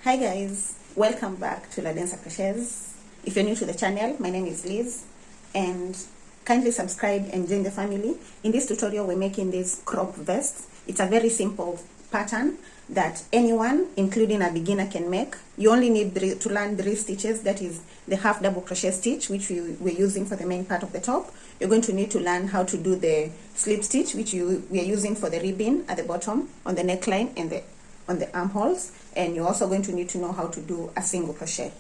Hi guys, welcome back to ladensercrotchets. If you're new to the channel, my name is Liz and kindly subscribe and join the family. In this tutorial we're making this crop vest. It's a very simple pattern that anyone, including a beginner, can make. You only need to learn 3 stitches, that is the half double crochet stitch which we're using for the main part of the top. You're going to need to learn how to do the slip stitch which we are using for the ribbon at the bottom on the neckline and on the armholes, and you're also going to need to know how to do a single crochet.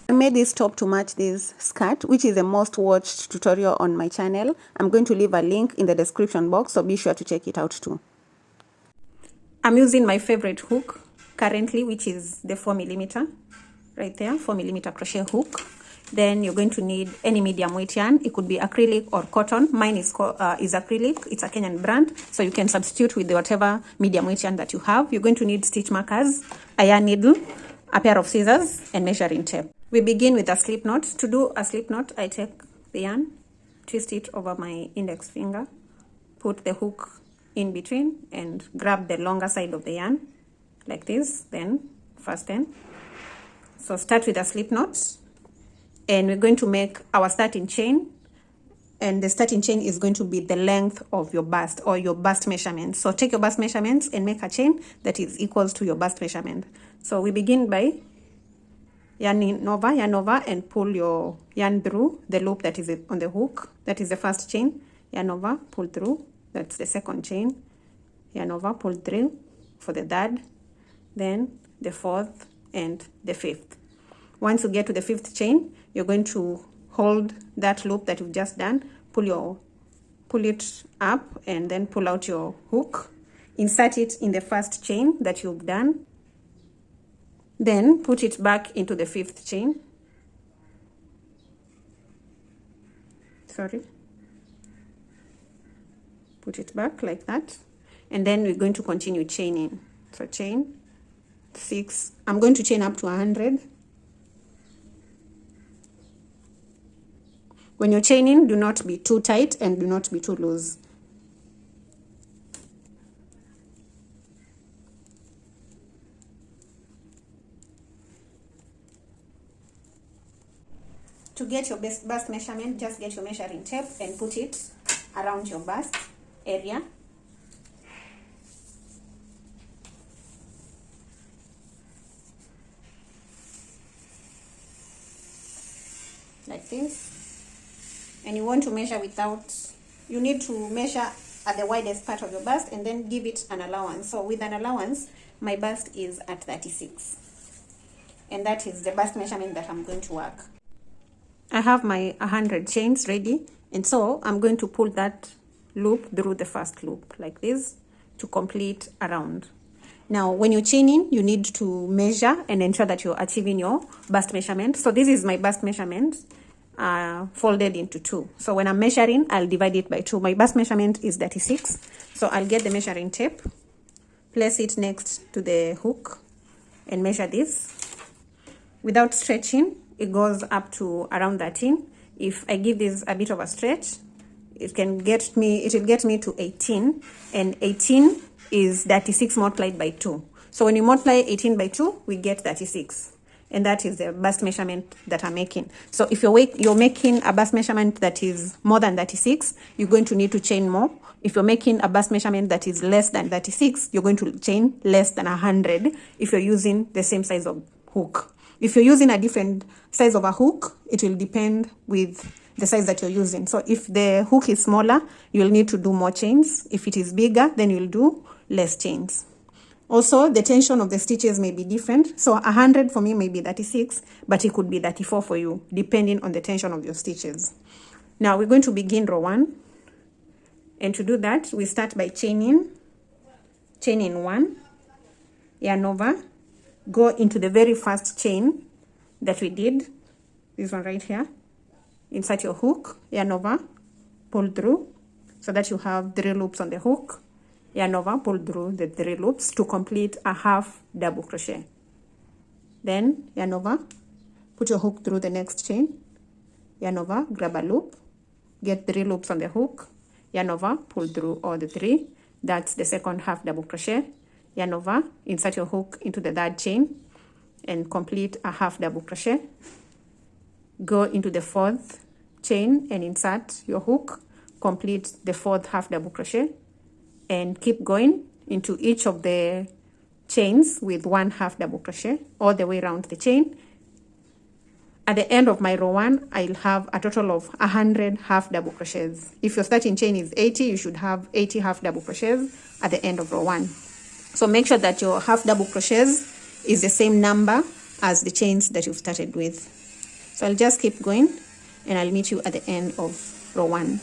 I made this top to match this skirt, which is the most watched tutorial on my channel. I'm going to leave a link in the description box, so be sure to check it out too. I'm using my favorite hook currently, which is the 4mm right there, 4mm crochet hook. Then you're going to need any medium weight yarn. It could be acrylic or cotton. Mine is acrylic. It's a Kenyan brand, so you can substitute with whatever medium weight yarn that you have. You're going to need stitch markers, a yarn needle, a pair of scissors, and measuring tape. We begin with a slip knot. To do a slip knot, I take the yarn, twist it over my index finger, put the hook in between, and grab the longer side of the yarn like this, then fasten. So start with a slip knot. And we're going to make our starting chain, and the starting chain is going to be the length of your bust or your bust measurement. So take your bust measurements and make a chain that is equals to your bust measurement. So we begin by yarn over, and pull your yarn through the loop that is on the hook. That is the first chain. Yarn over, pull through. That's the second chain. Yarn over, pull through for the third, then the fourth and the fifth. Once you get to the fifth chain, you're going to hold that loop that you've just done, pull it up, and then pull out your hook. Insert it in the first chain that you've done. Then put it back into the fifth chain. Put it back like that. And then we're going to continue chaining. So chain 6. I'm going to chain up to 100. When you're chaining, do not be too tight and do not be too loose. To get your bust measurement, just get your measuring tape and put it around your bust area. Like this. And you want to measure you need to measure at the widest part of your bust and then give it an allowance. So with an allowance, my bust is at 36. And that is the bust measurement that I'm going to work. I have my 100 chains ready, and so I'm going to pull that loop through the first loop like this to complete a round. Now, when you're chaining, you need to measure and ensure that you're achieving your bust measurement. So this is my bust measurement. Folded into 2. So when I'm measuring, I'll divide it by 2. My bust measurement is 36. So I'll get the measuring tape, place it next to the hook, and measure this. Without stretching, it goes up to around 13. If I give this a bit of a stretch, it will get me to 18. And 18 is 36 multiplied by 2. So when you multiply 18 by 2, we get 36. And that is the bust measurement that I'm making. So if you're making a bust measurement that is more than 36, you're going to need to chain more. If you're making a bust measurement that is less than 36, you're going to chain less than 100 if you're using the same size of hook. If you're using a different size of a hook, it will depend with the size that you're using. So if the hook is smaller, you'll need to do more chains. If it is bigger, then you'll do less chains. Also, the tension of the stitches may be different. So 100 for me may be 36, but it could be 34 for you, depending on the tension of your stitches. Now we're going to begin row 1. And to do that, we start by chaining 1, yarn over, go into the very first chain that we did, this one right here. Insert your hook, yarn over, pull through, so that you have 3 loops on the hook. Yarn over, pull through the 3 loops to complete a half double crochet. Then yarn over, put your hook through the next chain, yarn over, grab a loop, get 3 loops on the hook, yarn over, pull through all the 3. That's the second half double crochet. yarn over, insert your hook into the third chain and complete a half double crochet. Go into the fourth chain and insert your hook, complete the fourth half double crochet, and keep going into each of the chains with one half double crochet all the way around the chain. At the end of my row 1, I'll have a total of 100 half double crochets. If your starting chain is 80, you should have 80 half double crochets at the end of row 1. So make sure that your half double crochets is the same number as the chains that you've started with. So I'll just keep going and I'll meet you at the end of row 1.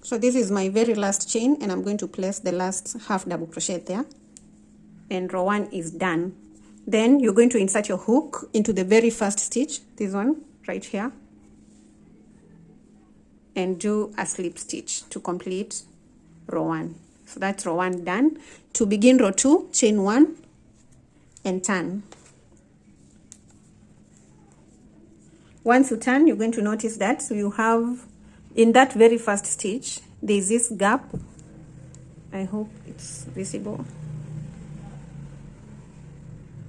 So this is my very last chain and I'm going to place the last half double crochet there, and row 1 is done. Then you're going to insert your hook into the very first stitch, this one right here, and do a slip stitch to complete row 1. So that's row 1 done. To begin row 2, chain 1 and turn. Once you turn, you're going to notice that you have, in that very first stitch, there's this gap. I hope it's visible.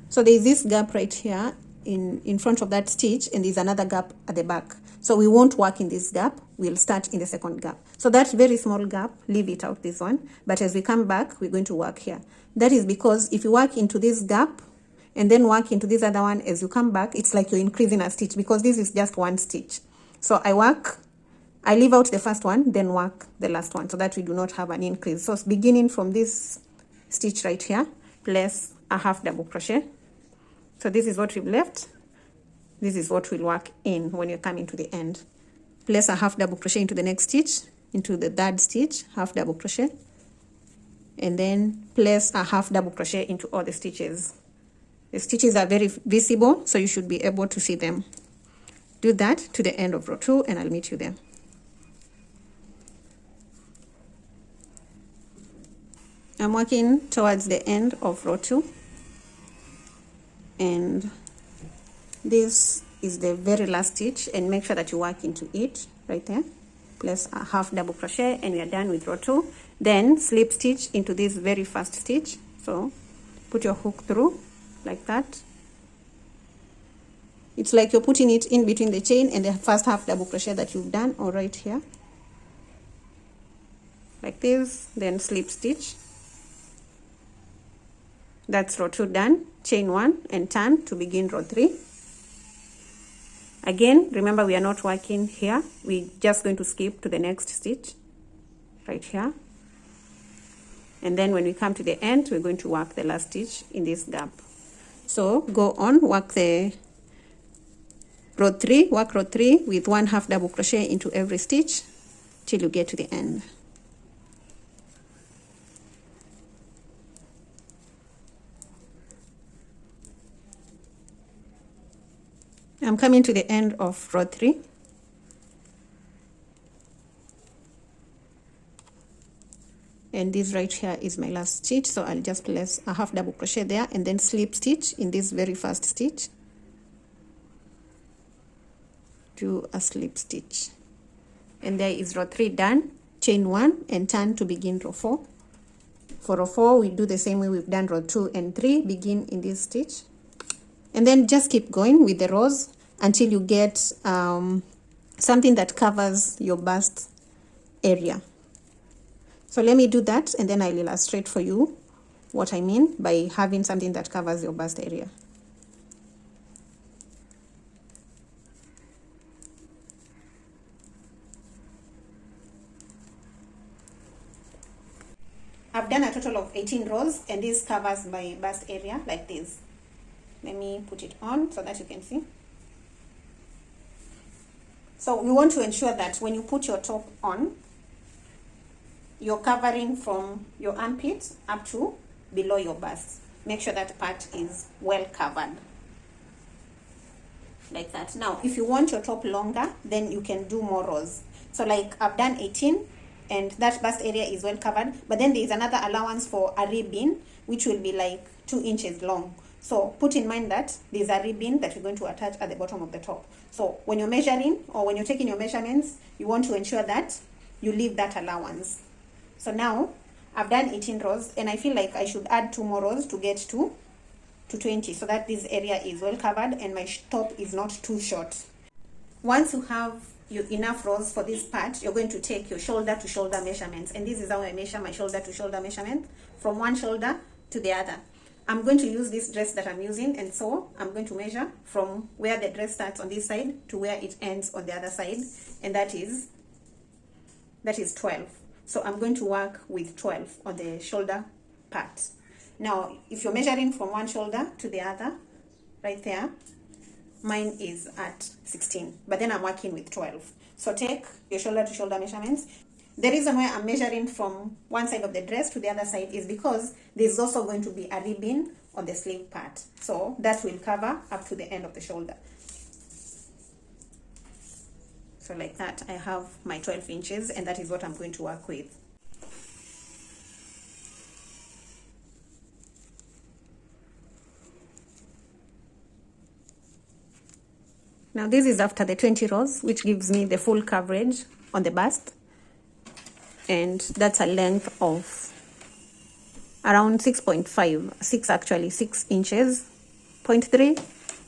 So there's this gap right here in front of that stitch, and there's another gap at the back. So we won't work in this gap, we'll start in the second gap. So that very small gap, leave it out, this one. But as we come back, we're going to work here. That is because if you work into this gap and then work into this other one, as you come back, it's like you're increasing a stitch because this is just one stitch. So I leave out the first one, then work the last one so that we do not have an increase. So beginning from this stitch right here, place a half double crochet. So this is what we've left. This is what we'll work in when you're coming to the end. Place a half double crochet into the next stitch, into the third stitch, half double crochet, and then place a half double crochet into all the stitches. The stitches are very visible, so you should be able to see them. Do that to the end of row 2 and I'll meet you there. I'm working towards the end of row 2, and this is the very last stitch, and make sure that you work into it right there. Place a half double crochet and we are done with row 2. Then slip stitch into this very first stitch. So put your hook through like that. It's like you're putting it in between the chain and the first half double crochet that you've done, or right here like this. Then slip stitch. That's row 2 done. Chain 1 and turn to begin row 3. Again, remember we are not working here. We're just going to skip to the next stitch right here. And then when we come to the end, we're going to work the last stitch in this gap. So go on, work the row 3, work row 3 with one half double crochet into every stitch till you get to the end. I'm coming to the end of row 3. And this right here is my last stitch, so I'll just place a half double crochet there and then slip stitch in this very first stitch. Do a slip stitch. And there is row 3 done. Chain 1 and turn to begin row 4. For row 4, we do the same way we've done row 2 and 3. Begin in this stitch. And then just keep going with the rows until you get something that covers your bust area. So let me do that and then I'll illustrate for you what I mean by having something that covers your bust area. I've done a total of 18 rows and this covers my bust area like this. Let me put it on so that you can see. So we want to ensure that when you put your top on, you're covering from your armpit up to below your bust. Make sure that part is well covered. Like that. Now, if you want your top longer, then you can do more rows. So like I've done 18 and that bust area is well covered, but then there is another allowance for a ribbing, which will be like 2 inches long. So put in mind that there's a ribbon that you're going to attach at the bottom of the top. So when you're measuring or when you're taking your measurements, you want to ensure that you leave that allowance. So now I've done 18 rows and I feel like I should add 2 more rows to get to 20, so that this area is well covered and my top is not too short. Once you have enough rows for this part, you're going to take your shoulder to shoulder measurements, and this is how I measure my shoulder to shoulder measurement from one shoulder to the other. I'm going to use this dress that I'm using, and so I'm going to measure from where the dress starts on this side to where it ends on the other side, and that is 12. So I'm going to work with 12 on the shoulder part. Now if you're measuring from one shoulder to the other, right there, mine is at 16, but then I'm working with 12. So take your shoulder to shoulder measurements. The reason why I'm measuring from one side of the dress to the other side is because there's also going to be a ribbon on the sleeve part, so that will cover up to the end of the shoulder. So like that, I have my 12 inches, and that is what I'm going to work with. Now this is after the 20 rows, which gives me the full coverage on the bust, and that's a length of around 6 inches, 0.3,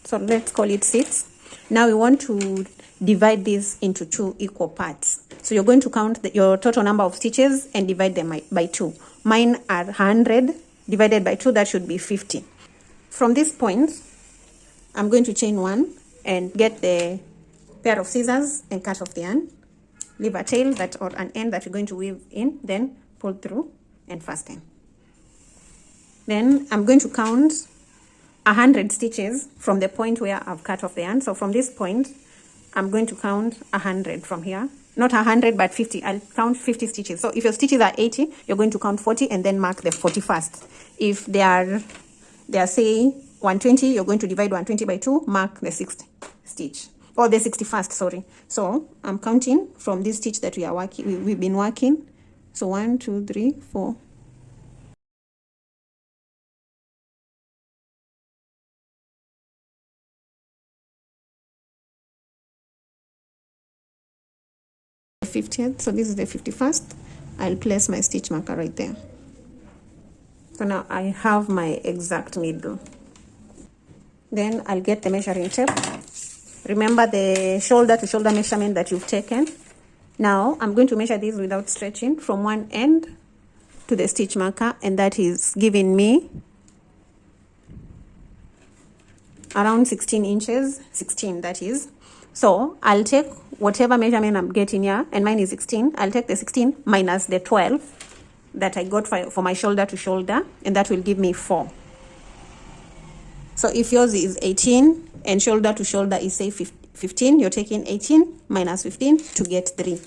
so let's call it 6. Now we want to divide this into 2 equal parts. So you're going to count your total number of stitches and divide them by 2. Mine are 100 divided by 2, that should be 50. From this point, I'm going to chain 1 and get the pair of scissors and cut off the yarn. Leave a tail or an end that you're going to weave in, then pull through and fasten. Then I'm going to count 100 stitches from the point where I've cut off the yarn. So from this point, I'm going to count 100 from here. Not 100, but 50. I'll count 50 stitches. So if your stitches are 80, you're going to count 40 and then mark the 41st. If they are say 120, you're going to divide 120 by 2, mark the 6th stitch, or the 61st, sorry. So I'm counting from this stitch that we've been working. So 1, 2, 3, 4. The 50th, so this is the 51st. I'll place my stitch marker right there. So now I have my exact middle. Then I'll get the measuring tape. Remember the shoulder to shoulder measurement that you've taken. Now I'm going to measure this without stretching from one end to the stitch marker, and that is giving me around 16 inches, 16 that is. So I'll take whatever measurement I'm getting here, and mine is 16. I'll take the 16 minus the 12 that I got for my shoulder to shoulder, and that will give me 4. So if yours is 18 and shoulder to shoulder is say 15, you're taking 18 minus 15 to get 3.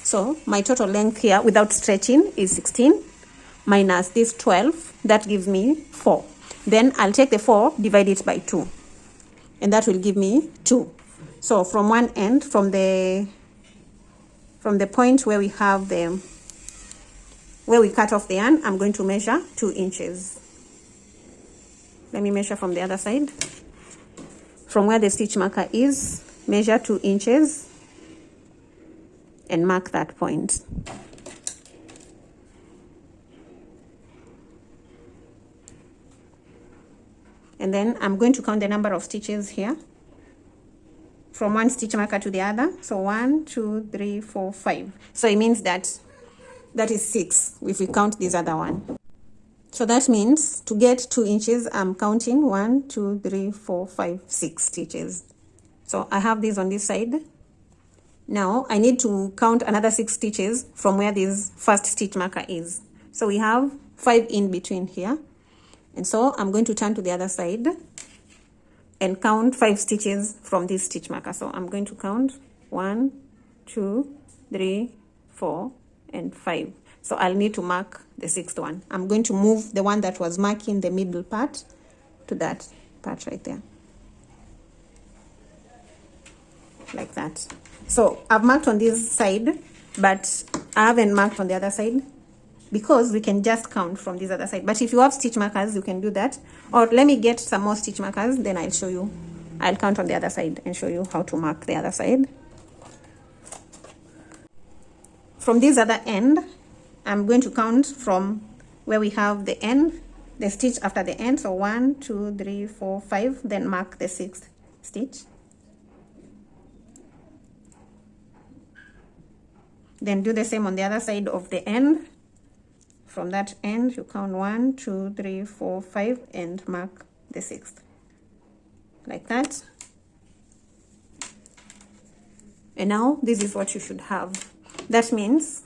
So my total length here without stretching is 16 minus this 12, that gives me 4. Then I'll take the 4, divide it by 2, and that will give me 2. So from one end, from the point where we have where we cut off the yarn, I'm going to measure 2 inches. Let me measure from the other side. From where the stitch marker is, measure 2 inches and mark that point. And then I'm going to count the number of stitches here from one stitch marker to the other. So 1, 2, 3, 4, 5. So it means that is 6 if we count this other one. So that means to get 2 inches, I'm counting 1, 2, 3, 4, 5, 6 stitches. So I have this on this side. Now I need to count another 6 stitches from where this first stitch marker is. So we have 5 in between here. And so I'm going to turn to the other side and count 5 stitches from this stitch marker. So I'm going to count 1, 2, 3, 4, and 5. So I'll need to mark the 6th one. I'm going to move the one that was marking the middle part to that part right there. Like that. So I've marked on this side, but I haven't marked on the other side. because we can just count from this other side. But if you have stitch markers, you can do that. Or let me get some more stitch markers, then I'll show you. I'll count on the other side and show you how to mark the other side. From this other end, I'm going to count from where we have the end, the stitch after the end. So 1, 2, 3, 4, 5, then mark the 6th stitch. Then do the same on the other side of the end. From that end, you count 1, 2, 3, 4, 5, and mark the 6th. Like that. And now this is what you should have. That means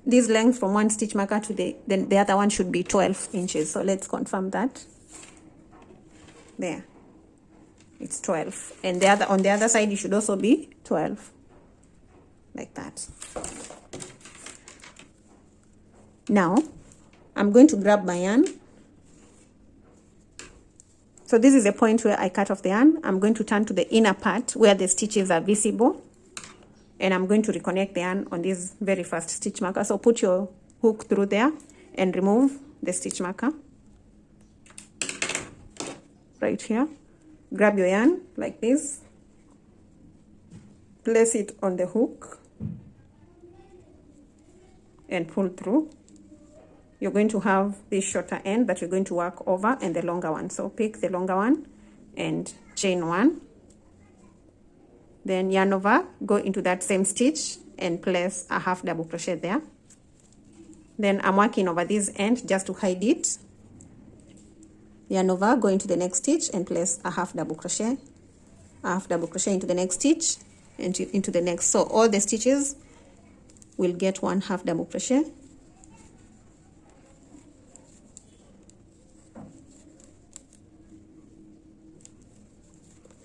this length from one stitch marker to the other one should be 12 inches. So let's confirm that. There. It's 12. And the other, on the other side, it should also be 12. Like that. Now, I'm going to grab my yarn. So this is the point where I cut off the yarn. I'm going to turn to the inner part where the stitches are visible. And I'm going to reconnect the yarn on this very first stitch marker. So put your hook through there and remove the stitch marker. Right here. Grab your yarn like this. Place it on the hook. And pull through. You're going to have this shorter end that you're going to work over and the longer one. So pick the longer one and chain 1. Then yarn over, go into that same stitch and place a half double crochet there. Then I'm working over this end just to hide it. Yarn over, go into the next stitch and place a half double crochet. A half double crochet into the next stitch and into the next. So all the stitches will get 1 half double crochet.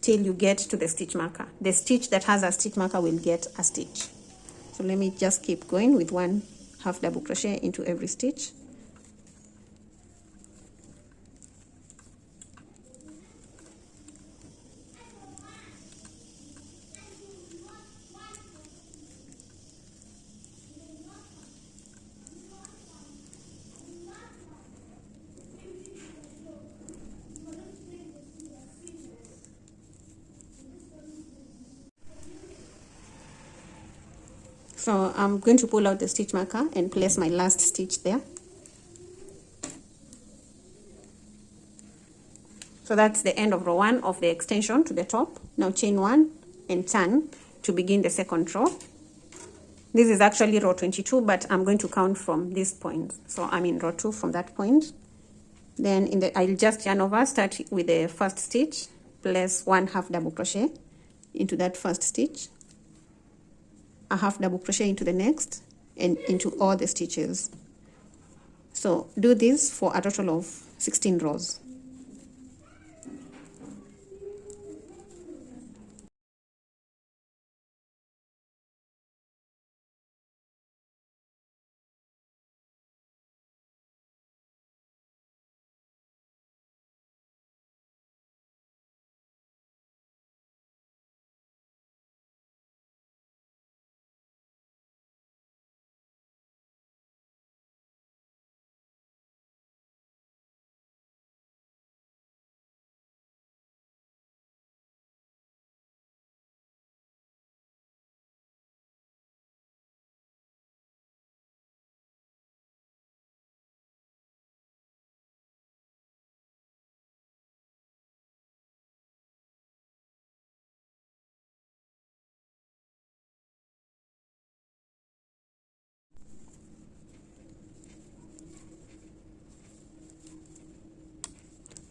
Till you get to the stitch marker. The stitch that has a stitch marker will get a stitch. So let me just keep going with 1 half double crochet into every stitch. So I'm going to pull out the stitch marker and place my last stitch there. So that's the end of row 1 of the extension to the top. Now chain 1 and turn to begin the second row. This is actually row 22, but I'm going to count from this point. So I'm in row 2 from that point. Then I'll just yarn over, start with the first stitch, place 1 half double crochet into that first stitch, a half double crochet into the next, and into all the stitches. So do this for a total of 16 rows.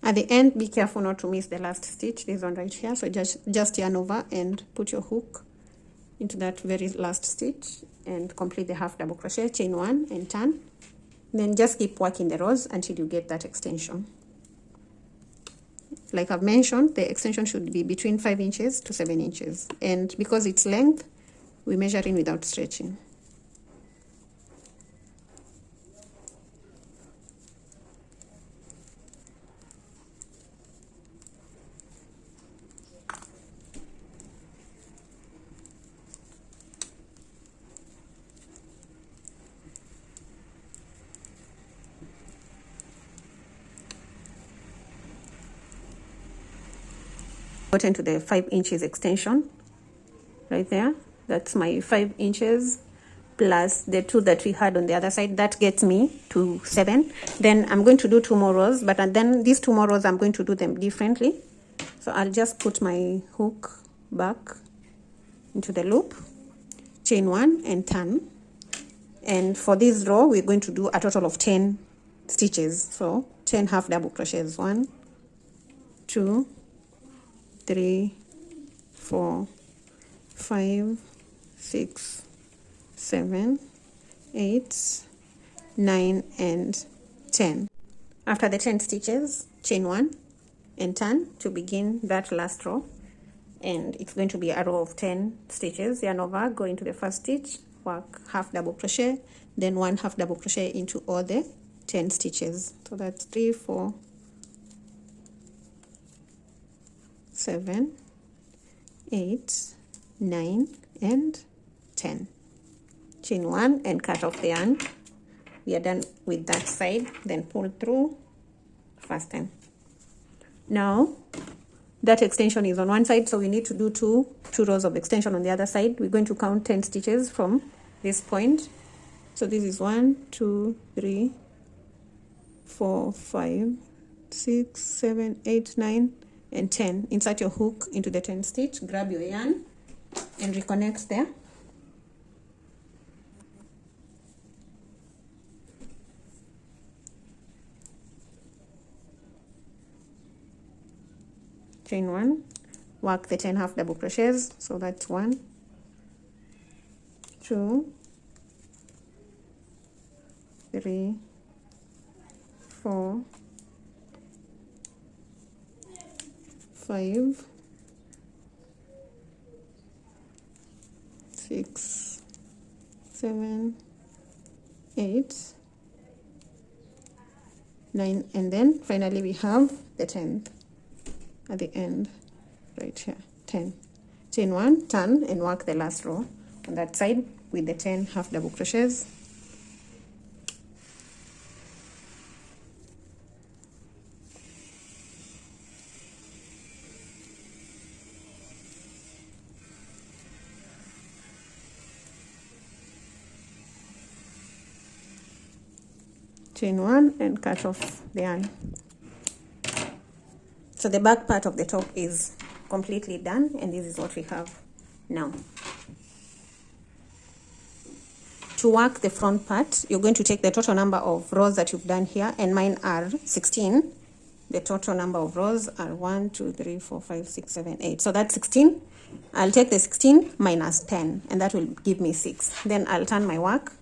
At the end, be careful not to miss the last stitch, this one right here. So just yarn over and put your hook into that very last stitch and complete the half double crochet, chain 1 and turn. Then just keep working the rows until you get that extension. Like I've mentioned, the extension should be between 5 inches to 7 inches. And because it's length, we measure in without stretching. gotten to the 5 inches extension right there. That's my 5 inches plus the 2 that we had on the other side. That gets me to 7. Then I'm going to do 2 more rows, but then these 2 more rows I'm going to do them differently. So I'll just put my hook back into the loop, chain 1 and turn. And for this row we're going to do a total of 10 stitches. So 10 half double crochets. 1, 2, 3, 4, 5, 6, 7, 8, 9 and 10. After the 10 stitches, chain 1 and turn to begin that last row, and it's going to be a row of 10 stitches. Yarn over, go into the first stitch, work half double crochet, then 1 half double crochet into all the 10 stitches. So that's 3, 4, 7, 8, 9 and 10. Chain 1 and cut off the yarn. We are done with that side. Then pull through, fasten. Now that extension is on one side, so we need to do two rows of extension on the other side. We're going to count 10 stitches from this point. So this is 1, 2, 3, 4, 5, 6, 7, 8, 9 and 10. Insert your hook into the 10 stitch, grab your yarn and reconnect there. Chain 1, work the 10 half double crochets. So that's 1, 2, 3, 4, 5, 6, 7, 8, 9, and then finally we have the 10th at the end right here. 10. Chain 1, turn and work the last row on that side with the 10 half double crochets. Chain 1 and cut off the yarn. So the back part of the top is completely done, and this is what we have now. To work the front part, you're going to take the total number of rows that you've done here, and mine are 16. The total number of rows are 1, 2, 3, 4, 5, 6, 7, 8. So that's 16. I'll take the 16 minus 10, and that will give me 6. Then I'll turn my work,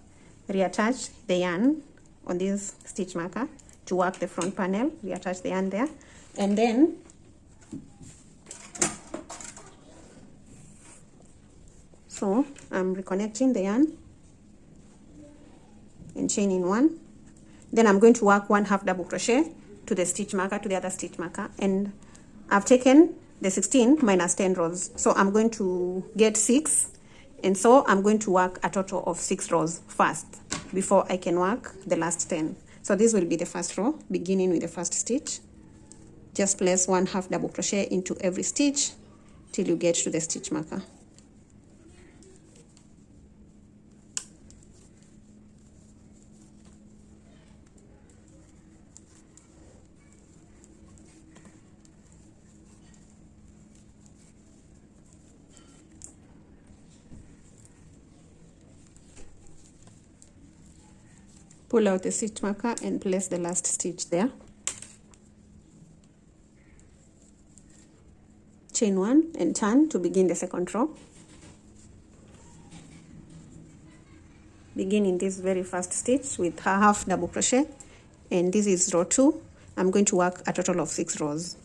reattach the yarn on this stitch marker to work the front panel, reattach the yarn there, and then so I'm reconnecting the yarn and chaining 1. Then I'm going to work 1 half double crochet to the stitch marker, to the other stitch marker, and I've taken the 16 minus 10 rows, so I'm going to get 6, and so I'm going to work a total of 6 rows first before I can work the last 10. So this will be the first row, beginning with the first stitch. Just place 1 half double crochet into every stitch till you get to the stitch marker. Pull out the stitch marker and place the last stitch there. Chain 1 and turn to begin the second row. Begin in this very first stitch with a half double crochet, and this is row 2. I'm going to work a total of 6 rows.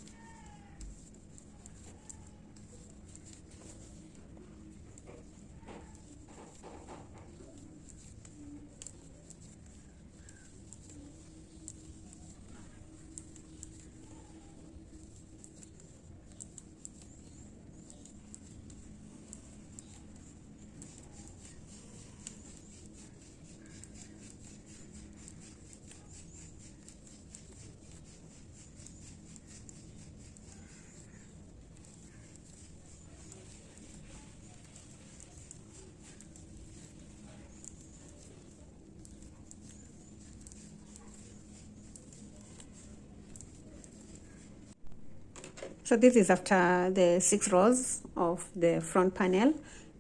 So this is after the 6 rows of the front panel,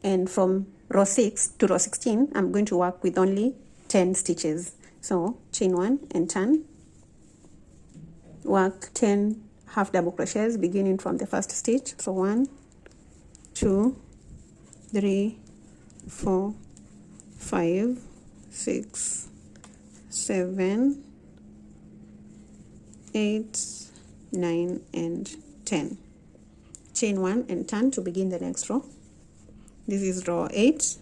and from row 6 to row 16 I'm going to work with only 10 stitches. So chain 1 and turn, work 10 half double crochets beginning from the first stitch. So 1, 2, 3, 4, 5, 6, 7, 8, 9 and 10. Chain 1 and turn to begin the next row. This is row 8.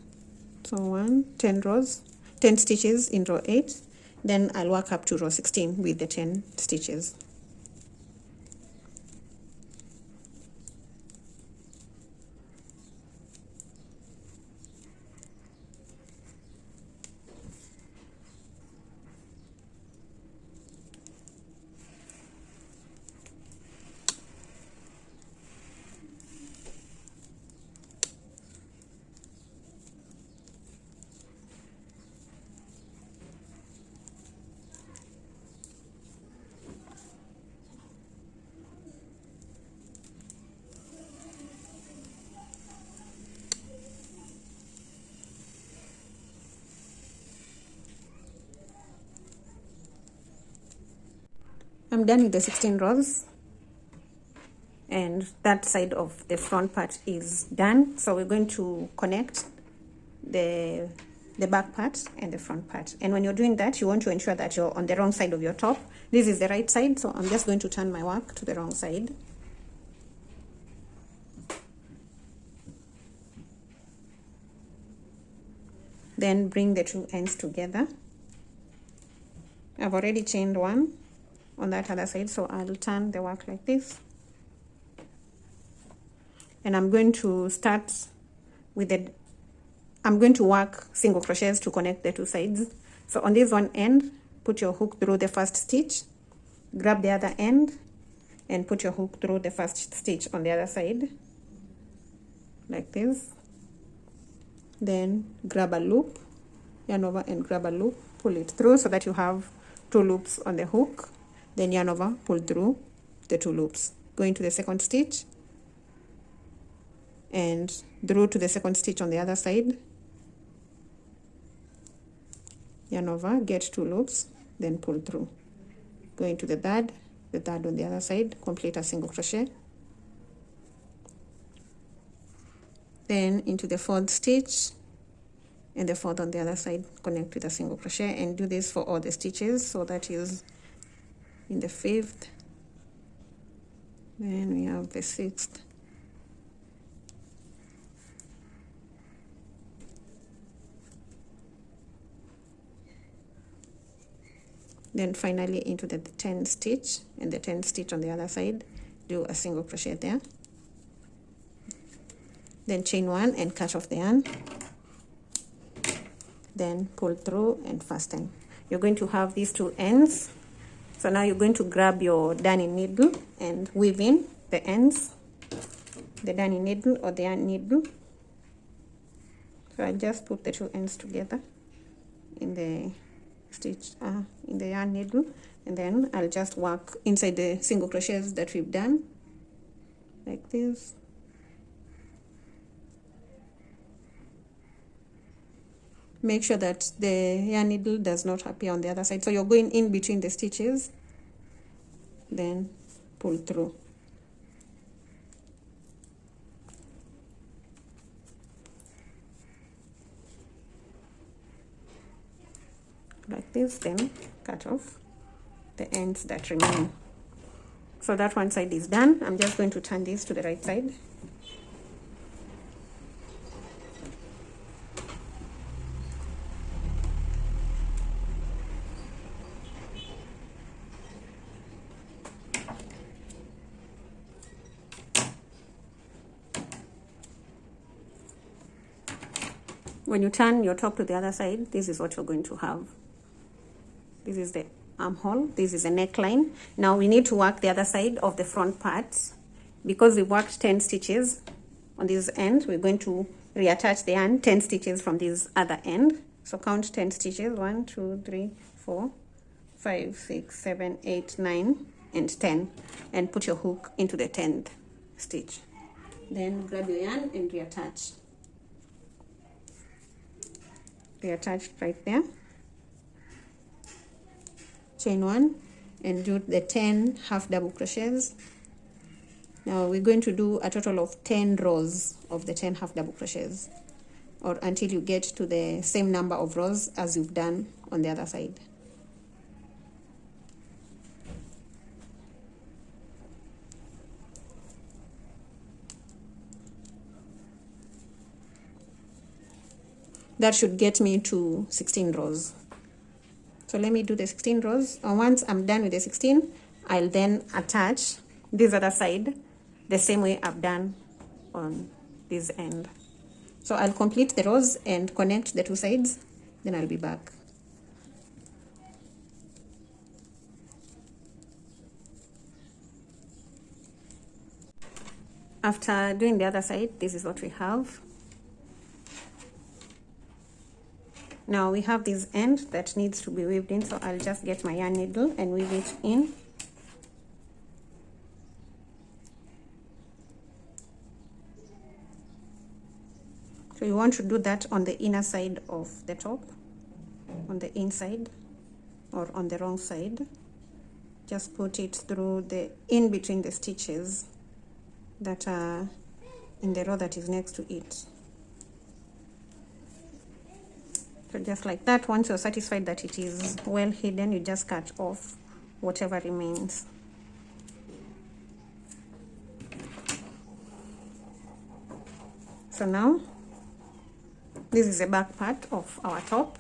So 10 rows, 10 stitches in row 8. Then I'll work up to row 16 with the 10 stitches. I'm done with the 16 rows, and that side of the front part is done. So we're going to connect the back part and the front part. And when you're doing that, you want to ensure that you're on the wrong side of your top. This is the right side, so I'm just going to turn my work to the wrong side. Then bring the two ends together. I've already chained one on that other side, so I'll turn the work like this. And I'm going to start with I'm going to work single crochets to connect the two sides. So on this one end, put your hook through the first stitch, grab the other end, and put your hook through the first stitch on the other side, like this. Then grab a loop, yarn over and grab a loop, pull it through so that you have 2 loops on the hook. Then yarn over, pull through the 2 loops. Go into the second stitch and through to the second stitch on the other side. Yarn over, get 2 loops, then pull through. Go into the third on the other side, complete a single crochet. Then into the 4th stitch and the 4th on the other side, connect with a single crochet, and do this for all the stitches. So that is in the 5th, then we have the 6th, then finally into the 10th stitch and the 10th stitch on the other side, do a single crochet there, then chain 1 and cut off the yarn, then pull through and fasten. You're going to have these 2 ends. So now you're going to grab your darning needle and weave in the ends, the darning needle or the yarn needle. So I just put the 2 ends together in the stitch, in the yarn needle, and then I'll just work inside the single crochets that we've done, like this. Make sure that the yarn needle does not appear on the other side. So you're going in between the stitches, then pull through. Like this, then cut off the ends that remain. So that one side is done. I'm just going to turn this to the right side. When you turn your top to the other side, this is what you're going to have. This is the armhole, this is a neckline. Now we need to work the other side of the front part. Because we worked 10 stitches on this end, we're going to reattach the yarn 10 stitches from this other end. So count 10 stitches, 1, 2, 3, 4, 5, 6, 7, 8, 9. and 10, and put your hook into the 10th stitch. Then grab your yarn and reattach. Reattached right there. Chain 1 and do the 10 half double crochets. Now we're going to do a total of 10 rows of the 10 half double crochets, or until you get to the same number of rows as you've done on the other side. That should get me to 16 rows. So let me do the 16 rows. And once I'm done with the 16, I'll then attach this other side the same way I've done on this end. So I'll complete the rows and connect the two sides, then I'll be back. After doing the other side, this is what we have. Now we have this end that needs to be weaved in, so I'll just get my yarn needle and weave it in. So you want to do that on the inner side of the top, on the inside, or on the wrong side. Just put it through the in between the stitches that are in the row that is next to it. So just like that, once you're satisfied that it is well hidden, you just cut off whatever remains. So now, this is the back part of our top,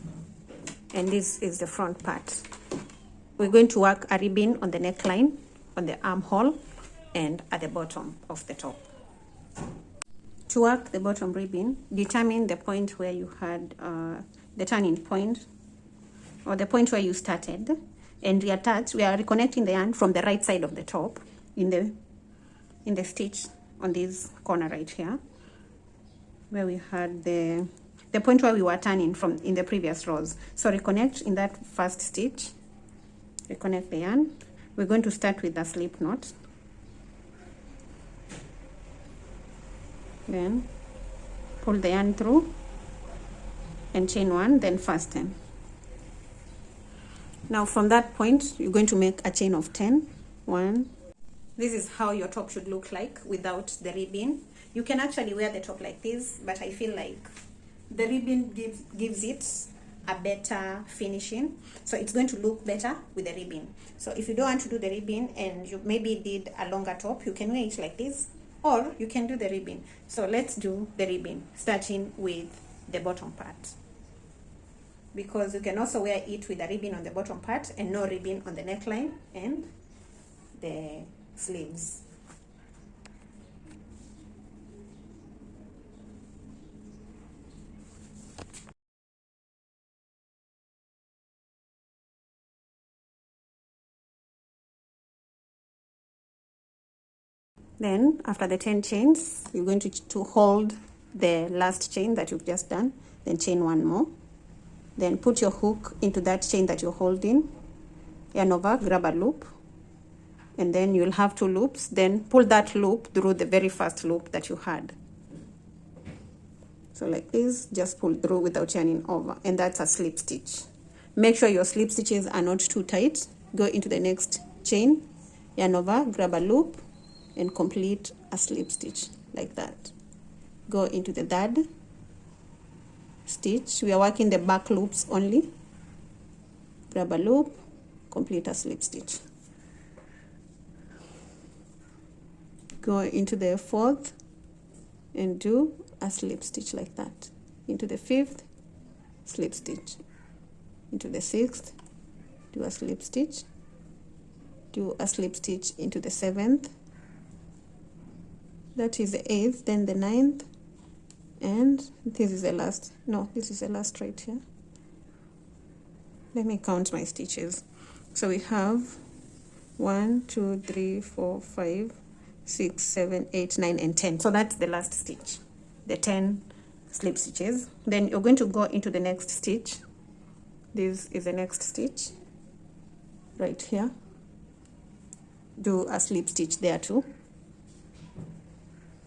and this is the front part. We're going to work a ribbon on the neckline, on the armhole, and at the bottom of the top. To work the bottom ribbon, determine the point where you had the turning point, or the point where you started, and reattach. We are reconnecting the yarn from the right side of the top in the stitch on this corner right here, where we had the point where we were turning from in the previous rows. So reconnect in that first stitch, reconnect the yarn. We're going to start with a slip knot, then pull the yarn through and chain 1, then fasten. Now from that point, you're going to make a chain of 10. 1. This is how your top should look like without the ribbon. You can actually wear the top like this, but I feel like the ribbon gives it a better finishing, so it's going to look better with the ribbon. So if you don't want to do the ribbon and you maybe did a longer top, you can wear it like this, or you can do the ribbon. So let's do the ribbon, starting with the bottom part, because you can also wear it with a ribbon on the bottom part and no ribbon on the neckline and the sleeves. Then after the 10 chains, you're going to hold the last chain that you've just done, then chain 1 more, then put your hook into that chain that you're holding, yarn over, grab a loop, and then you'll have 2 loops. Then pull that loop through the very first loop that you had. So like this, just pull through without yarning over, and that's a slip stitch. Make sure your slip stitches are not too tight. Go into the next chain, yarn over, grab a loop, and complete a slip stitch like that. Go into the third stitch. We are working the back loops only. Grab a loop, complete a slip stitch. Go into the 4th and do a slip stitch like that. Into the 5th, slip stitch. Into the 6th, do a slip stitch. Do a slip stitch into the 7th. That is the 8th, then the 9th, and this is the last. No, this is the last right here. Let me count my stitches. So we have 1, 2, 3, 4, 5, 6, 7, 8, 9, and 10. So that's the last stitch, the 10 slip stitches. Then you're going to go into the next stitch. This is the next stitch right here. do a slip stitch there too,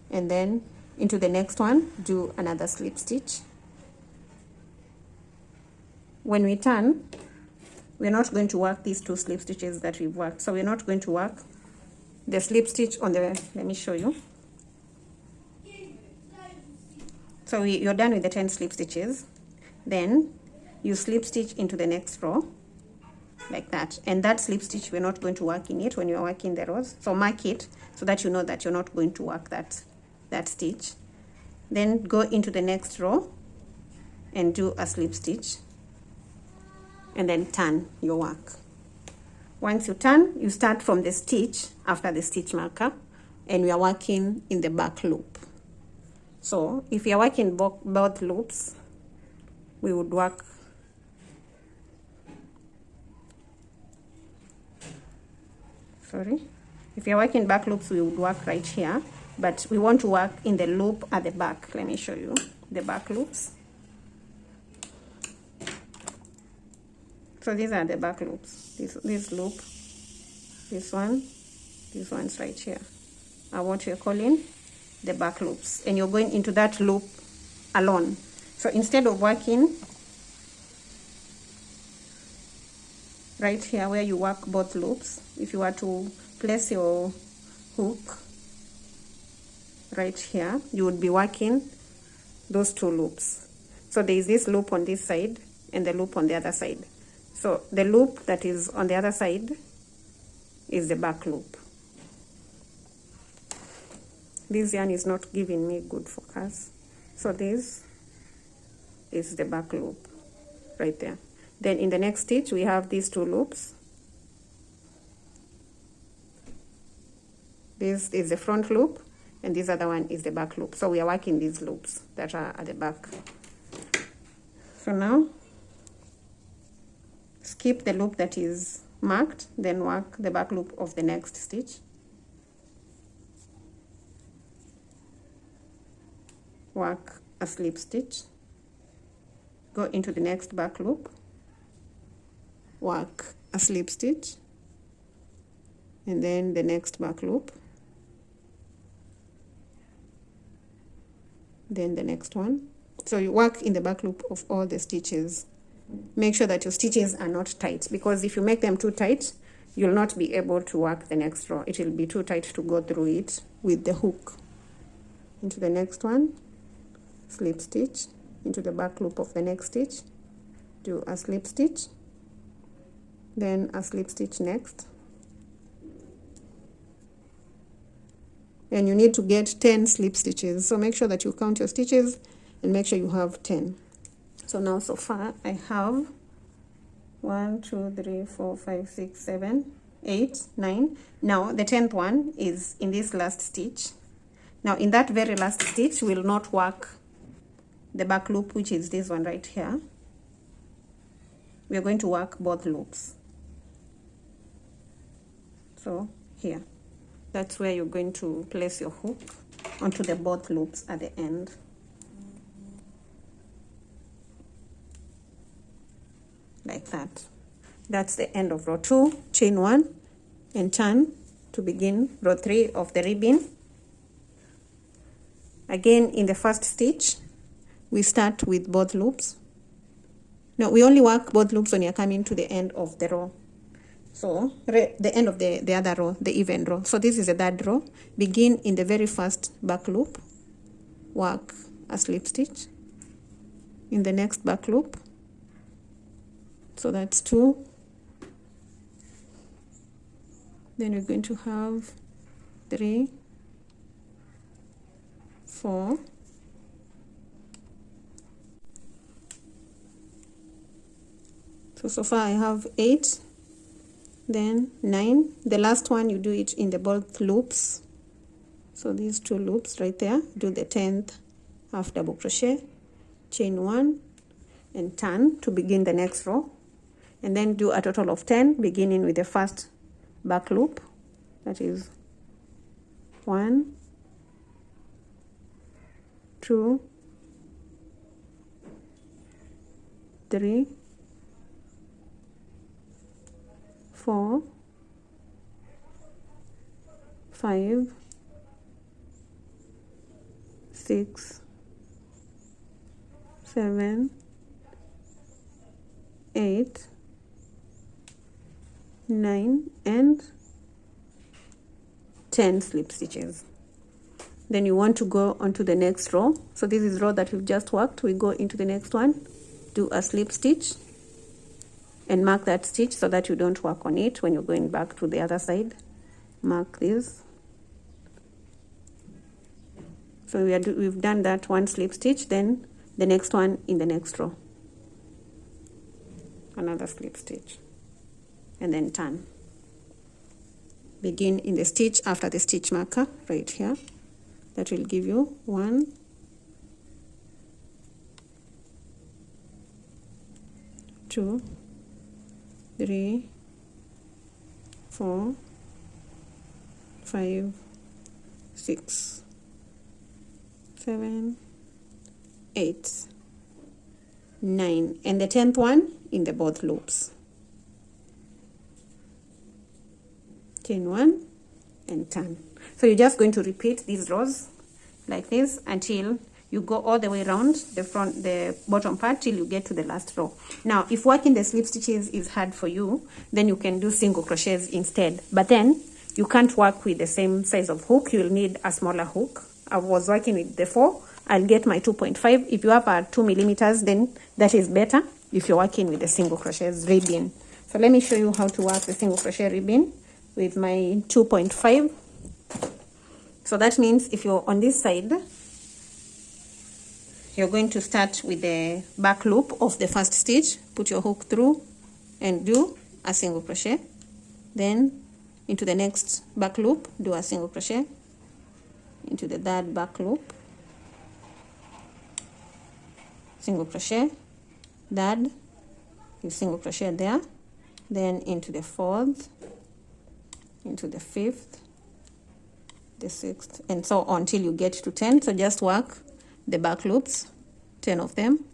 and then into the next one do another slip stitch. When we turn, we're not going to work these 2 slip stitches that we've worked, so we're not going to work the slip stitch on the, let me show you. So you're done with the 10 slip stitches, then you slip stitch into the next row like that, and that slip stitch we're not going to work in it when you're working the rows, so mark it so that you know that you're not going to work that stitch. Then go into the next row and do a slip stitch, and then turn your work. Once you turn, you start from the stitch after the stitch marker, and we are working in the back loop. So if you are working both loops, we would work if you're working back loops, we would work right here, but we want to work in the loop at the back. Let me show you the back loops. So these are the back loops. This loop, this one, these ones right here are what we're calling the back loops, and you're going into that loop alone. So instead of working right here where you work both loops, if you were to place your hook right here, you would be working those 2 loops. So there is this loop on this side and the loop on the other side. So the loop that is on the other side is the back loop. This yarn is not giving me good focus, so this is the back loop right there. Then in the next stitch we have these 2 loops. This is the front loop and this other one is the back loop. So we are working these loops that are at the back. So now skip the loop that is marked, then work the back loop of the next stitch. Work a slip stitch, go into the next back loop, work a slip stitch, and then the next back loop, then the next one. So you work in the back loop of all the stitches. Make sure that your stitches are not tight, because if you make them too tight, you'll not be able to work the next row. It will be too tight to go through it with the hook. Into the next one, slip stitch, into the back loop of the next stitch, do a slip stitch, then a slip stitch next, and you need to get 10 slip stitches, so make sure that you count your stitches and make sure you have 10. So now so far I have 1 2 3 4 5 6 7 8 9. Now the 10th one is in this last stitch. Now in that very last stitch we'll not work the back loop, which is this one right here. We are going to work both loops. So here, that's where you're going to place your hook onto the both loops at the end. Like that. That's the end of row 2, chain 1 and turn to begin row 3 of the ribbon. Again, in the first stitch we start with both loops. No, we only work both loops when you're coming to the end of the row. So the end of the other row, the even row. So this is the 3rd row. Begin in the very first back loop, work a slip stitch in the next back loop. So that's 2. Then we're going to have 3, 4, so far I have 8, then 9. The last one you do it in the both loops. So these 2 loops right there, do the 10th half double crochet, chain 1 and turn to begin the next row, and then do a total of 10 beginning with the first back loop, that is 1 2 3 4 5, 6, 7, 8, 9 and 10 slip stitches. Then you want to go onto the next row. So this is row that we've just worked. We go into the next one, do a slip stitch and mark that stitch so that you don't work on it when you're going back to the other side. Mark this. So we've done that one slip stitch, then the next one in the next row, another slip stitch, and then turn. Begin in the stitch after the stitch marker right here. That will give you 1, 2, 3, 4, 5, 6, 7, 8, 9, and the 10th one in the both loops. Chain 1 and turn. So you're just going to repeat these rows like this until you go all the way around the bottom part till you get to the last row. Now, if working the slip stitches is hard for you, then you can do single crochets instead. But then you can't work with the same size of hook. You'll need a smaller hook. I was working with the 4. I'll get my 2.5. If you have a 2 millimeters, then that is better if you're working with the single crochets ribbon. So let me show you how to work the single crochet ribbon with my 2.5. So that means if you're on this side, you're going to start with the back loop of the first stitch, put your hook through and do a single crochet. Then into the next back loop, do a single crochet. Into the third back loop, single crochet, third, you single crochet there, then into the fourth, into the fifth, the sixth, and so on till you get to 10. So just work the back loops, 10 of them.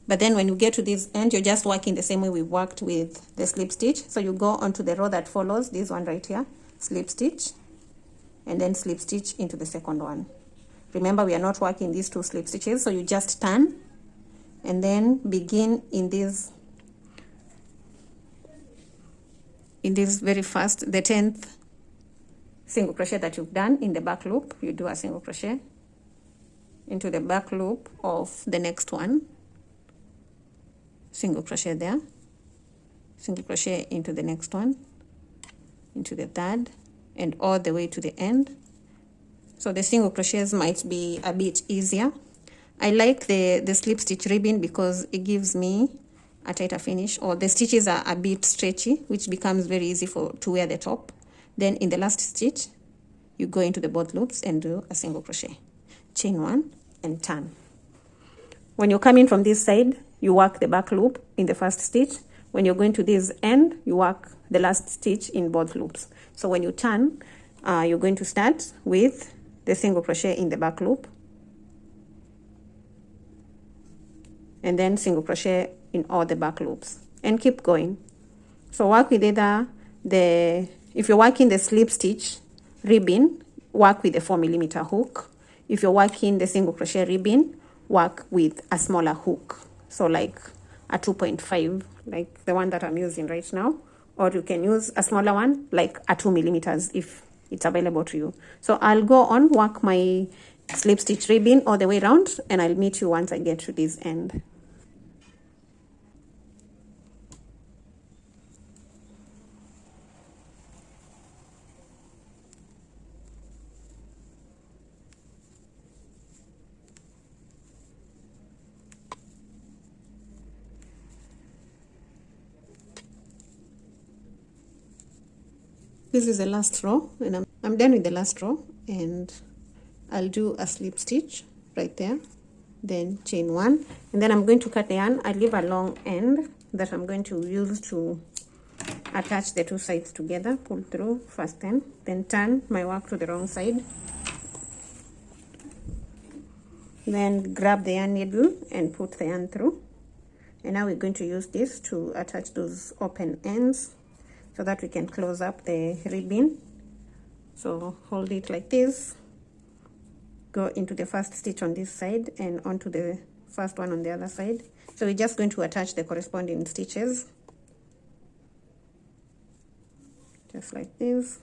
But then when you get to this end, you're just working the same way we worked with the slip stitch. So you go onto the row that follows, this one right here, slip stitch, and then slip stitch into the second one. Remember, we are not working these 2 slip stitches, so you just turn and then begin in this very first, the 10th single crochet that you've done in the back loop. You do a single crochet into the back loop of the next one, single crochet there, single crochet into the next one, into the third, and all the way to the end. So the single crochets might be a bit easier. I like the slip stitch ribbon because it gives me a tighter finish, or the stitches are a bit stretchy, which becomes very easy to wear the top. Then in the last stitch, you go into the both loops and do a single crochet, chain 1 and turn. When you're coming from this side, you work the back loop in the first stitch. When you're going to this end, you work the last stitch in both loops. So when you turn, you're going to start with the single crochet in the back loop, and then single crochet in all the back loops, and keep going. So work with either if you're working the slip stitch ribbon, work with a 4 millimeter hook. If you're working the single crochet ribbon, work with a smaller hook. So like a 2.5, like the one that I'm using right now, or you can use a smaller one, like a 2 millimeters if it's available to you. So I'll go on, work my slip stitch ribbon all the way around, and I'll meet you once I get to this end. This is the last row, and I'm done with the last row, and I'll do a slip stitch right there, then chain 1, and then I'm going to cut the yarn. I leave a long end that I'm going to use to attach the 2 sides together. Pull through, fasten, then turn my work to the wrong side, then grab the yarn needle and put the yarn through. And now we're going to use this to attach those open ends so that we can close up the ribbon So hold it like this, go into the first stitch on this side and onto the first one on the other side. So we're just going to attach the corresponding stitches just like this.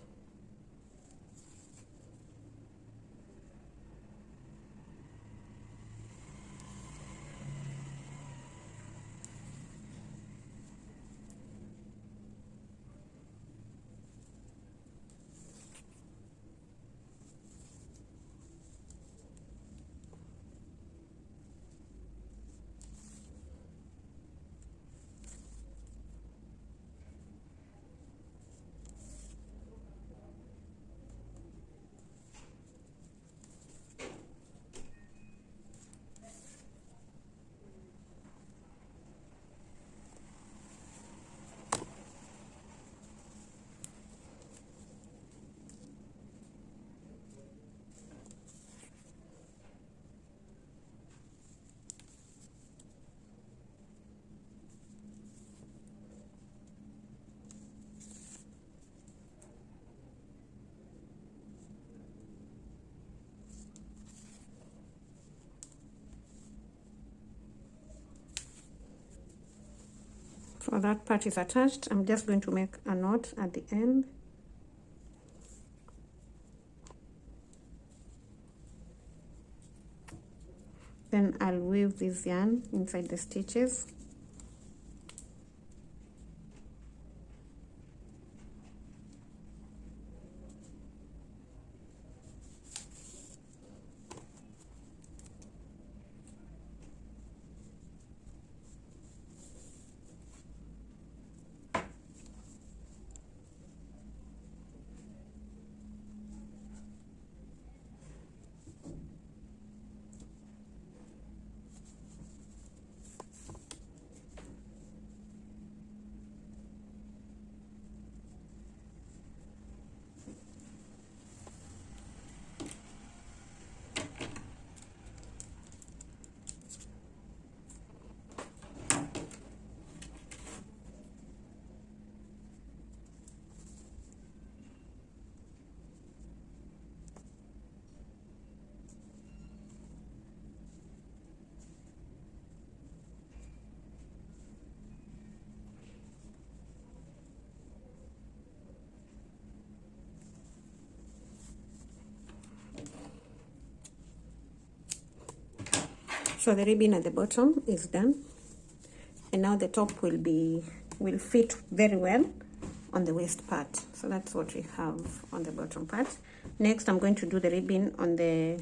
So that part is attached. I'm just going to make a knot at the end. Then I'll weave this yarn inside the stitches. So the ribbon at the bottom is done, and now the top will fit very well on the waist part. So that's what we have on the bottom part. Next, I'm going to do the ribbon on the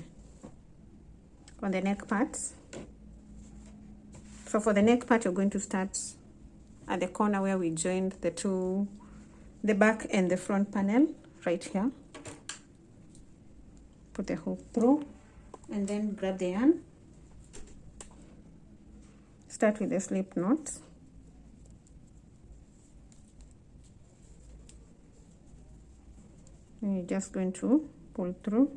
neck parts. So for the neck part, you're going to start at the corner where we joined the back and the front panel, right here. Put the hook through and then grab the yarn. Start with the slip knot. And you're just going to pull through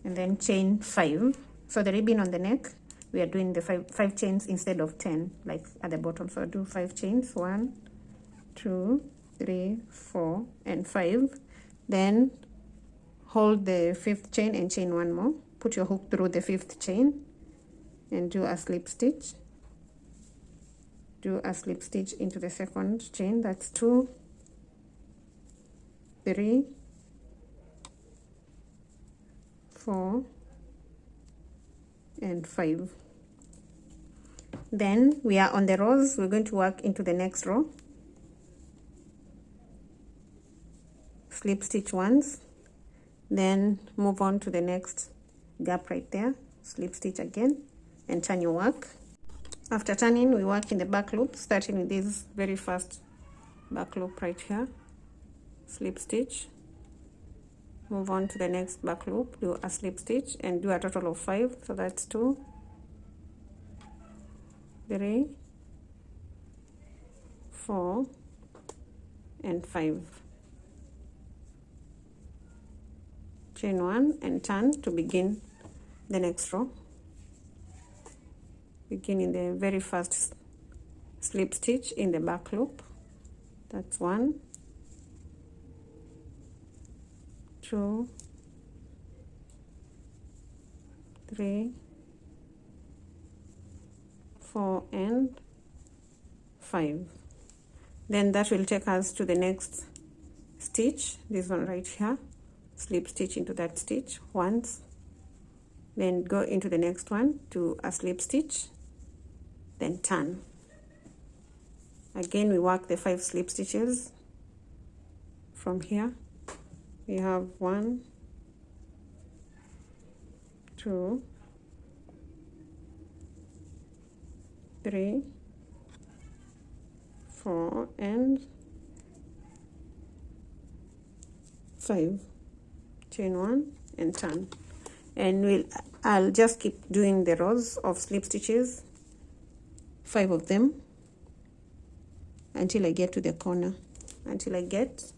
and then chain 5. So the ribbon on the neck, we are doing the five chains instead of 10 like at the bottom. So I'll do 5 chains, 1, 2, 3, 4 and 5. Then hold the 5th chain and chain 1 more. Put your hook through the 5th chain and do a slip stitch. Do a slip stitch into the 2nd chain. That's 2, 3, 4 and 5. Then we are on the rows. We're going to work into the next row. Slip stitch once, then move on to the next gap right there, slip stitch again and turn your work. After turning, we work in the back loop, starting with this very first back loop right here, slip stitch, move on to the next back loop, do a slip stitch and do a total of 5. So that's 2, 3, 4 and 5. Chain 1 and turn to begin the next row. Begin in the very first slip stitch in the back loop. That's 1, 2, 3, 4 and 5. Then that will take us to the next stitch, this one right here. Slip stitch into that stitch once, then go into the next one, do a slip stitch, then turn. Again we work the 5 slip stitches from here. We have 1, 2, 3, 4 and 5. Chain 1 and turn, and I'll just keep doing the rows of slip stitches, 5 of them, until I get to the corner, until I get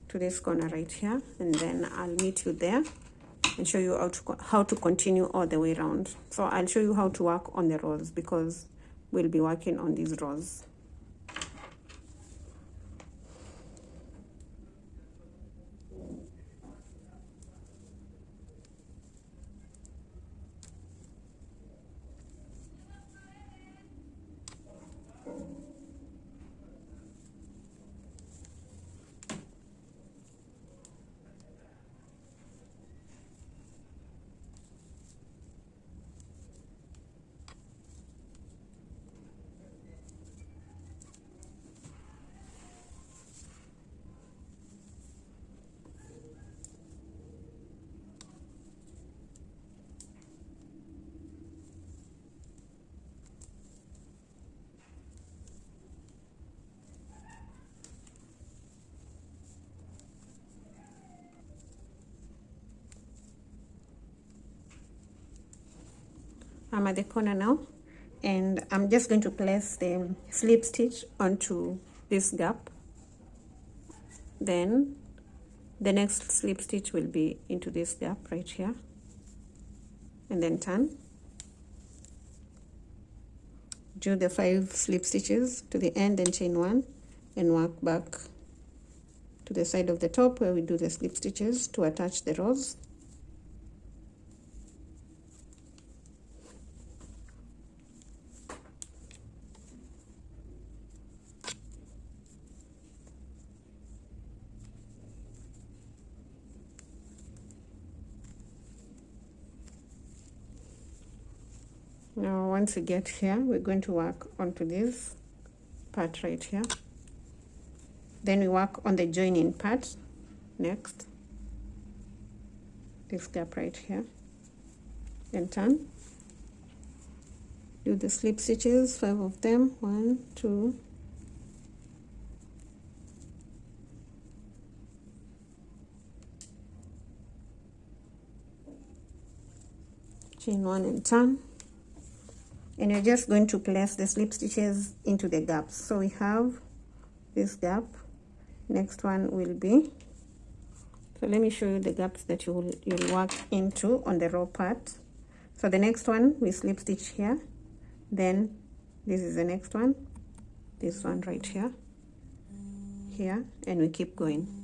to this corner right here, and then I'll meet you there and show you how to continue all the way around. So I'll show you how to work on the rows, because we'll be working on these rows. I'm at the corner now, and I'm just going to place the slip stitch onto this gap. Then the next slip stitch will be into this gap right here, and then turn. Do the 5 slip stitches to the end and chain 1, and work back to the side of the top where we do the slip stitches to attach the rows. Now once we get here, we're going to work onto this part right here. Then we work on the joining part next. This gap right here. Then turn. Do the slip stitches, 5 of them. 1, 2, chain 1 and turn. And you're just going to place the slip stitches into the gaps. So we have this gap, next one will be, so let me show you the gaps that you'll work into on the row part. So the next one we slip stitch here, then this is the next one, this one right here, and we keep going.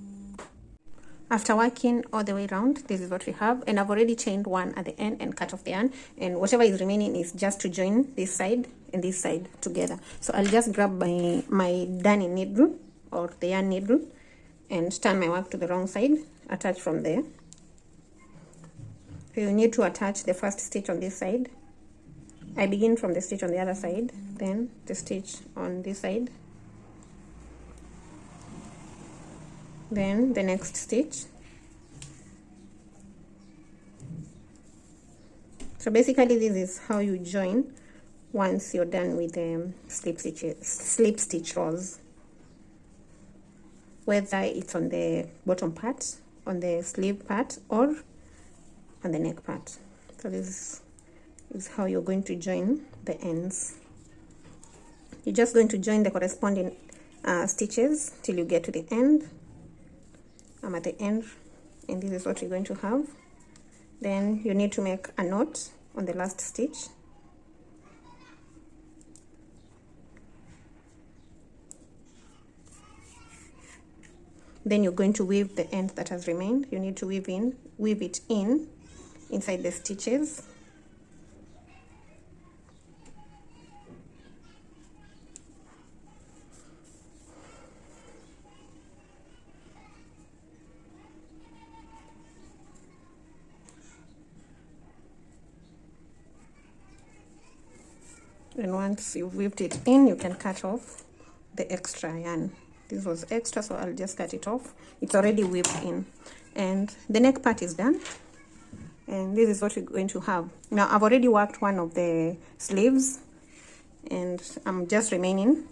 After working all the way around, this is what we have, and I've already chained 1 at the end and cut off the yarn, and whatever is remaining is just to join this side and this side together. So I'll just grab my darning needle or the yarn needle and turn my work to the wrong side, attach from there. So you need to attach the first stitch on this side. I begin from the stitch on the other side, then the stitch on this side, then the next stitch. So basically this is how you join once you're done with the slip stitch rows, whether it's on the bottom part, on the sleeve part, or on the neck part. So this is how you're going to join the ends. You're just going to join the corresponding stitches till you get to the end. I'm at the end, and this is what you're going to have. Then you need to make a knot on the last stitch. Then you're going to weave the end that has remained. You need to weave it in inside the stitches. And once you've weaved it in, you can cut off the extra yarn. This was extra, so I'll just cut it off. It's already weaved in. And the neck part is done. And this is what we're going to have. Now, I've already worked one of the sleeves. And I'm just remaining.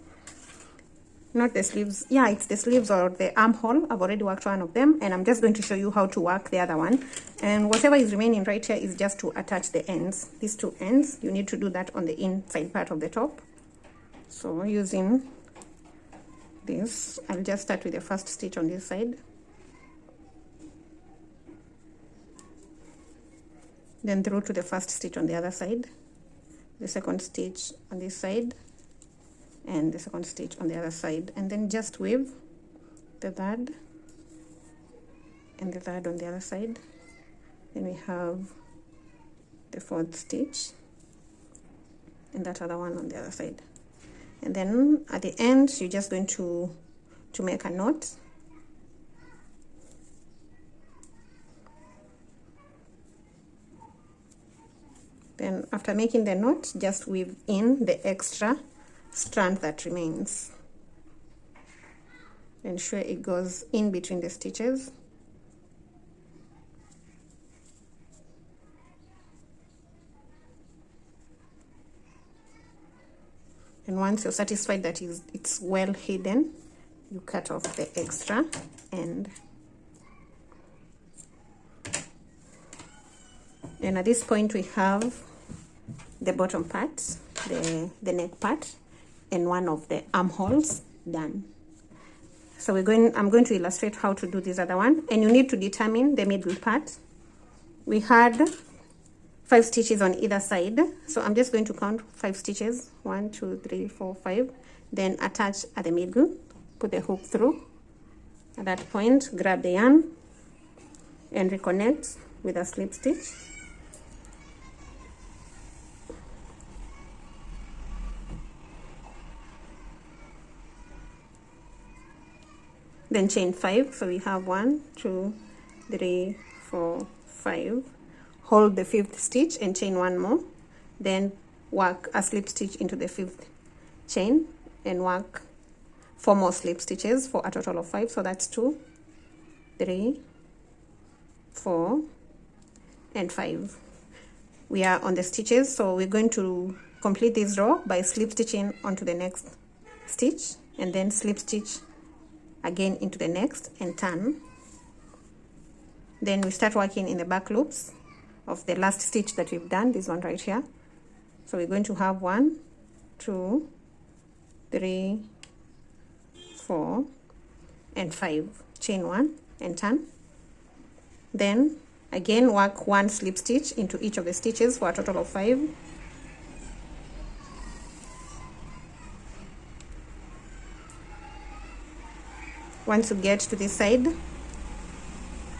Not the sleeves. Yeah, it's the sleeves or the armhole. I've already worked one of them. And I'm just going to show you how to work the other one. And whatever is remaining right here is just to attach the ends. These two ends, you need to do that on the inside part of the top. So using this, I'll just start with the first stitch on this side. Then through to the first stitch on the other side. The second stitch on this side. And the second stitch on the other side, and then just weave the third and the third on the other side. Then we have the fourth stitch and that other one on the other side, and then at the end you're just going to make a knot. Then after making the knot, just weave in the extra strand that remains. Ensure it goes in between the stitches. And once you're satisfied that it's well hidden, you cut off the extra end. And at this point we have the bottom part, the neck part, and one of the armholes done. So I'm going to illustrate how to do this other one, and you need to determine the middle part. We had 5 stitches on either side, so I'm just going to count 5 stitches. 1, 2, 3, 4, 5. Then attach at the middle, put the hook through. At that point, grab the yarn and reconnect with a slip stitch. Then chain 5, so we have 1, 2, 3, 4, 5. Hold the 5th stitch and chain 1 more. Then work a slip stitch into the 5th chain and work 4 more slip stitches for a total of 5. So that's 2, 3, 4, and 5. We are on the stitches, so we're going to complete this row by slip stitching onto the next stitch and then slip stitch again into the next and turn. Then we start working in the back loops of the last stitch that we've done, this one right here. So we're going to have 1, 2, 3, 4, and 5. Chain 1 and turn. Then again work 1 slip stitch into each of the stitches for a total of 5. Once you get to this side,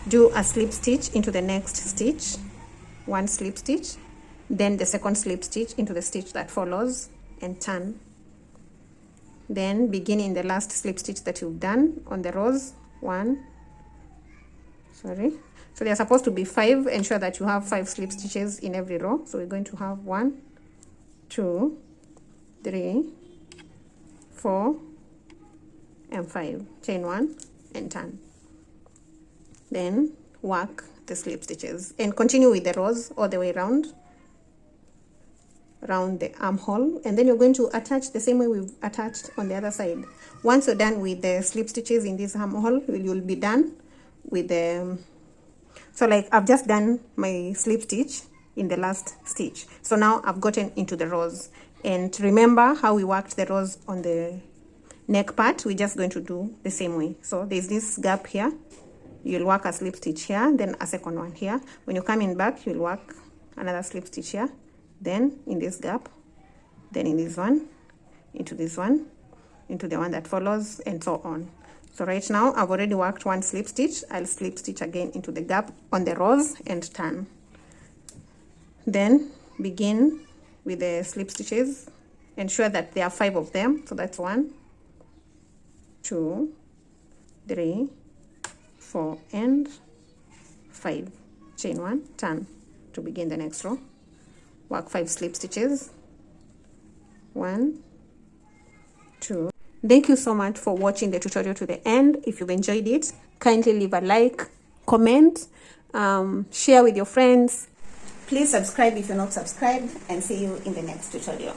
do a slip stitch into the next stitch, 1 slip stitch, then the second slip stitch into the stitch that follows and turn. Then begin in the last slip stitch that you've done on the rows. So they're supposed to be 5. Ensure that you have 5 slip stitches in every row. So we're going to have 1, 2, 3, 4, and 5. Chain 1 and turn. Then work the slip stitches and continue with the rows all the way around the armhole, and then you're going to attach the same way we've attached on the other side. Once you're done with the slip stitches in this armhole, you'll be done with the so like I've just done my slip stitch in the last stitch, so now I've gotten into the rows. And remember how we worked the rows on the neck part? We're just going to do the same way. So there's this gap here, you'll work a slip stitch here, then a second one here. When you're coming back, you'll work another slip stitch here, then in this gap, then in this one, into this one, into the one that follows, and so on. So right now I've already worked one slip stitch. I'll slip stitch again into the gap on the rows and turn. Then begin with the slip stitches. Ensure that there are 5 of them. So that's 1, 2, 3, 4, and 5. Chain 1, turn to begin the next row. Work 5 slip stitches. 1, 2. Thank you so much for watching the tutorial to the end. If you've enjoyed it, kindly leave a like, comment, share with your friends. Please subscribe if you're not subscribed, and see you in the next tutorial.